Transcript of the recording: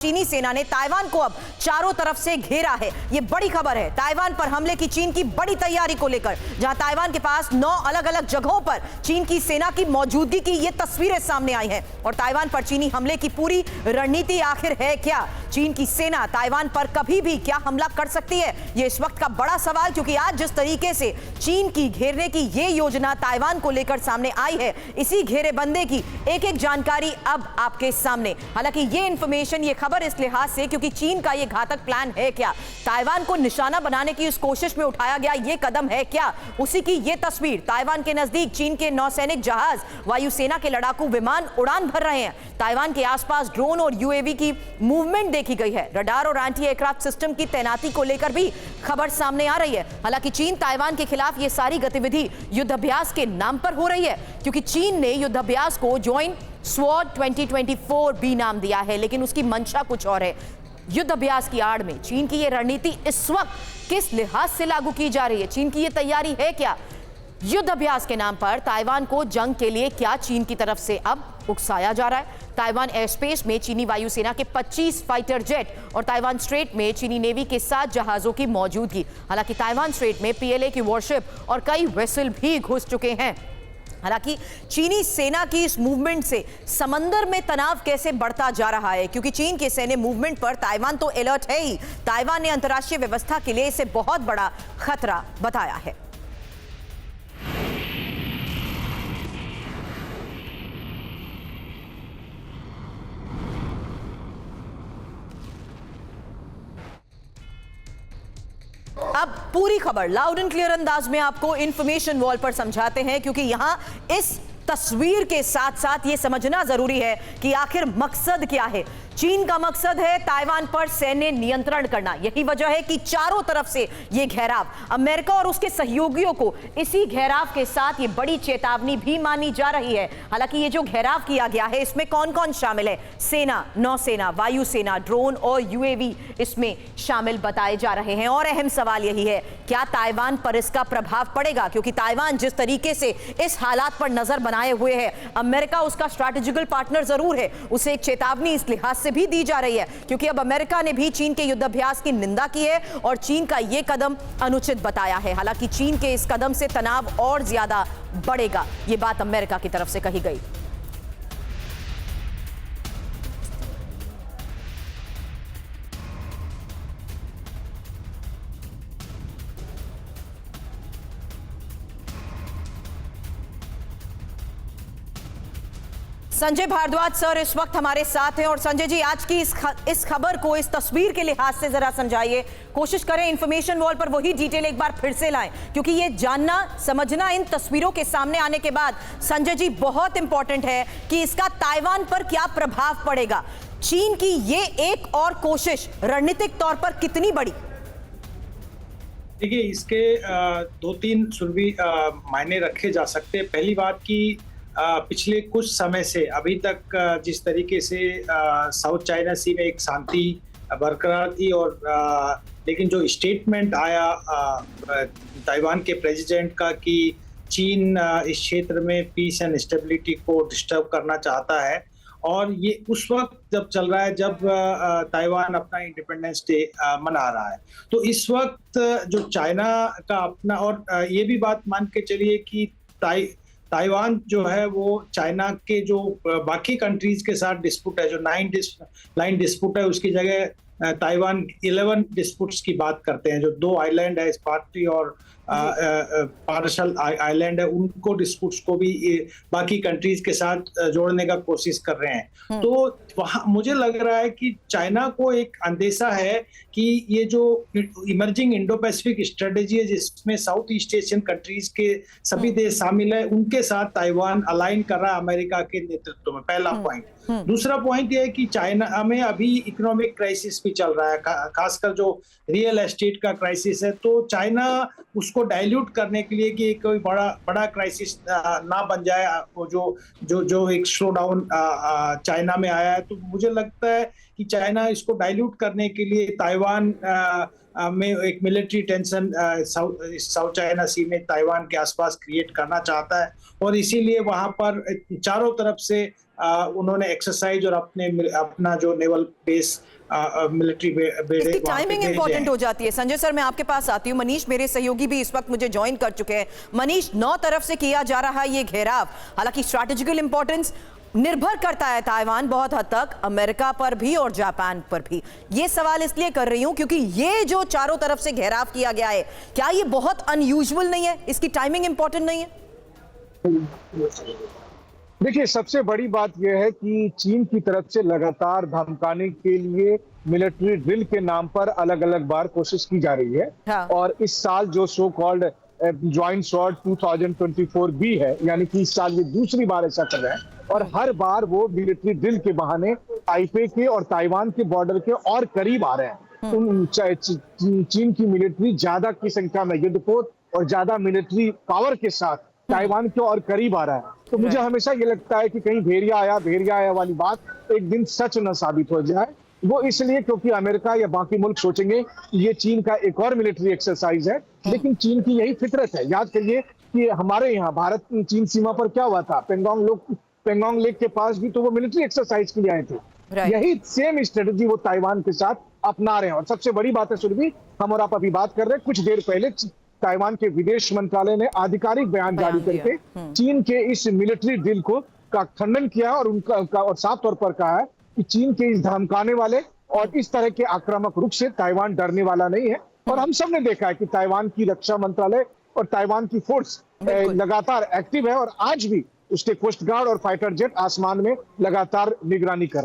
चीनी सेना ने ताइवान को अब चारों तरफ से घेरा है। ये बड़ी खबर है ताइवान पर हमले की चीन की बड़ी तैयारी को लेकर, जहां ताइवान के पास 9 अलग अलग जगहों पर चीन की सेना की मौजूदगी की ये तस्वीरें सामने आई हैं। और ताइवान पर चीनी हमले की पूरी रणनीति आखिर है क्या? चीन की सेना ताइवान पर कभी भी क्या हमला कर सकती है? ये इस वक्त का बड़ा सवाल, क्योंकि आज जिस तरीके से चीन की घेरने की ये योजना ताइवान को लेकर सामने आई है, इसी घेरेबंदी की एक एक जानकारी अब आपके सामने। हालांकि ये इंफॉर्मेशन, ये खबर इस लिहाज से क्योंकि चीन का ये घातक प्लान है क्या, ताइवान को निशाना बनाने की इस कोशिश में उठाया गया ये कदम है क्या, उसी की ये तस्वीर। ताइवान के नजदीक चीन के नौसैनिक जहाज, वायुसेना के लड़ाकू विमान उड़ान भर रहे हैं। ताइवान के आसपास ड्रोन और यूएवी की मूवमेंट देखी गई है। रडार और एंटी एयरक्राफ्ट सिस्टम की तैनाती को लेकर भी खबर सामने आ रही है। हालांकि चीन ताइवान के खिलाफ ये सारी गतिविधि युद्धाभ्यास के नाम पर हो रही है, क्योंकि चीन ने युद्धाभ्यास को जॉइंट स्वॉर्ड 2024 भी नाम दिया है, लेकिन उसकी मंशा कुछ और है। युद्धाभ्यास की आड़ में चीन की यह रणनीति इस वक्त किस लिहाज से लागू की जा रही है? चीन की यह तैयारी है क्या? युद्धाभ्यास के नाम पर ताइवान को जंग के लिए क्या चीन की तरफ से अब उकसाया जा रहा है? ताइवान एयर स्पेस में चीनी वायुसेना के 25 फाइटर जेट और ताइवान स्ट्रेट में चीनी नेवी के 7 जहाजों की मौजूदगी। हालांकि ताइवान स्ट्रेट में पीएलए की वॉरशिप और कई वेसल भी घुस चुके हैं। हालांकि चीनी सेना की इस मूवमेंट से समंदर में तनाव कैसे बढ़ता जा रहा है, क्योंकि चीन के सैन्य मूवमेंट पर ताइवान तो अलर्ट है ही, ताइवान ने अंतर्राष्ट्रीय व्यवस्था के लिए इसे बहुत बड़ा खतरा बताया है। अब पूरी खबर लाउड एंड क्लियर अंदाज में आपको इंफॉर्मेशन वॉल पर समझाते हैं, क्योंकि यहां इस तस्वीर के साथ साथ यह समझना जरूरी है कि आखिर मकसद क्या है। चीन का मकसद है ताइवान पर सैन्य नियंत्रण करना। यही वजह है कि चारों तरफ से यह घेराव, अमेरिका और उसके सहयोगियों को इसी घेराव के साथ ये बड़ी चेतावनी भी मानी जा रही है। हालांकि ये जो घेराव किया गया है, इसमें कौन कौन शामिल है? सेना, नौसेना, वायुसेना, ड्रोन और यूएवी इसमें शामिल बताए जा रहे हैं। और अहम सवाल यही है, क्या ताइवान पर इसका प्रभाव पड़ेगा? क्योंकि ताइवान जिस तरीके से इस हालात पर नजर बनाए हुए है, अमेरिका उसका स्ट्रैटेजिकल पार्टनर जरूर है, उसे एक चेतावनी इस लिहाज से भी दी जा रही है, क्योंकि अब अमेरिका ने भी चीन के युद्धाभ्यास की निंदा की है और चीन का यह कदम अनुचित बताया है। हालांकि चीन के इस कदम से तनाव और ज्यादा बढ़ेगा, यह बात अमेरिका की तरफ से कही गई। संजय भारद्वाज सर इस वक्त हमारे साथ हैं। और संजय जी, आज की इस खबर को, इस तस्वीर के लिहाज से जरा समझाइए, कोशिश करें इंफॉर्मेशन वॉल पर वही डिटेल एक बार फिर से लाएं, क्योंकि ये जानना समझना इन तस्वीरों के सामने आने के बाद संजय जी बहुत इंपॉर्टेंट है कि इसका ताइवान पर क्या प्रभाव पड़ेगा। चीन की ये एक और कोशिश रणनीतिक तौर पर कितनी बड़ी? देखिए, इसके 2-3 सुरभी मायने रखे जा सकते हैं। पहली बात की पिछले कुछ समय से अभी तक जिस तरीके से साउथ चाइना सी में एक शांति बरकरार थी, और लेकिन जो स्टेटमेंट आया ताइवान के प्रेसिडेंट का कि चीन इस क्षेत्र में पीस एंड स्टेबिलिटी को डिस्टर्ब करना चाहता है, और ये उस वक्त जब चल रहा है जब ताइवान अपना इंडिपेंडेंस डे मना रहा है। तो इस वक्त जो चाइना का अपना, और ये भी बात मान के चलिए कि ताइवान जो है वो चाइना के जो बाकी कंट्रीज के साथ डिस्प्यूट है, जो 9 डिस्प्यूट है, उसकी जगह ताइवान 11 डिस्प्यूट्स की बात करते हैं। जो 2 आइलैंड है, स्पार्टी और पार्शल आइलैंड है, उनको डिस्प्यूट्स को भी बाकी कंट्रीज के साथ जोड़ने का कोशिश कर रहे हैं। तो वहाँ मुझे लग रहा है कि चाइना को एक अंदेशा है कि ये जो इमर्जिंग इंडो पैसिफिक स्ट्रेटेजी है, जिसमें साउथ ईस्ट एशियन कंट्रीज के सभी देश शामिल है, उनके साथ ताइवान अलाइन कर रहा है अमेरिका के नेतृत्व में। पहला पॉइंट। दूसरा पॉइंट ये है कि चाइना में अभी इकोनॉमिक क्राइसिस भी चल रहा है, खासकर जो रियल एस्टेट का क्राइसिस है। तो चाइना उसको डाइल्यूट करने के लिए कि कोई बड़ा क्राइसिस ना बन जाए, वो जो एक स्लो डाउन चाइना में आया है, तो मुझे लगता है कि चाइना इसको डाइल्यूट करने के लिए ताइवान में एक मिलिट्री टेंशन साउथ चाइना सी में ताइवान के आसपास क्रिएट करना चाहता है, और इसीलिए वहां पर चारों तरफ से उन्होंने एक्सरसाइज और अपना जो नेवल बेस मिलिट्री इसकी टाइमिंग इंपॉर्टेंट हो जाती है। संजय सर, मैं आपके पास आती हूँ। मनीष मेरे सहयोगी भी इस वक्त मुझे ज्वाइन कर चुके हैं। मनीष, 9 तरफ से किया जा रहा है ये घेराव, हालांकि स्ट्रैटेजिकल इंपॉर्टेंस निर्भर करता है ताइवान बहुत हद तक अमेरिका पर भी और जापान पर भी। ये सवाल इसलिए कर रही हूं क्योंकि ये जो चारों तरफ से घेराव किया गया है, क्या ये बहुत अनयूजुअल नहीं है? इसकी टाइमिंग इंपॉर्टेंट नहीं है? देखिए, सबसे बड़ी बात यह है कि चीन की तरफ से लगातार धमकाने के लिए मिलिट्री ड्रिल के नाम पर अलग अलग बार कोशिश की जा रही है। हाँ। और इस साल जो सो कॉल्ड ज्वाइंट स्वॉर्ड 2024 भी है, यानी कि इस साल ये दूसरी बार ऐसा कर रहे हैं और हर बार वो मिलिट्री ड्रिल के बहाने ताइपे के और ताइवान के बॉर्डर के और करीब आ रहे हैं। चीन की मिलिट्री ज्यादा की संख्या में युद्धपोत और ज्यादा मिलिट्री पावर के साथ ताइवान के और करीब आ रहा है। तो मुझे हमेशा ये लगता है कि कहीं भेड़िया आया वाली बात एक दिन सच न साबित हो जाए। वो इसलिए क्योंकि अमेरिका या बाकी मुल्क सोचेंगे कि ये चीन का एक और मिलिट्री एक्सरसाइज है, लेकिन चीन की यही फितरत है। याद करिए कि हमारे यहाँ भारत चीन सीमा पर क्या हुआ था, पेंगोंग लेक के पास भी तो वो मिलिट्री एक्सरसाइज के लिए आए थे। यही सेम स्ट्रेटजी वो ताइवान के साथ अपना रहे हैं। और सबसे बड़ी बात है सुरभि, हम और आप अभी बात कर रहे हैं, कुछ देर पहले ताइवान के विदेश मंत्रालय ने आधिकारिक बयान जारी करके चीन के इस मिलिट्री ड्रिल का खंडन किया और उनका और साफ तौर पर कहा है कि चीन के इस धमकाने वाले और इस तरह के आक्रामक रुख से ताइवान डरने वाला नहीं है। और हम सब ने देखा है कि ताइवान की रक्षा मंत्रालय और ताइवान की फोर्स लगातार एक्टिव है और आज भी उसके कोस्ट गार्ड और फाइटर जेट आसमान में लगातार निगरानी कर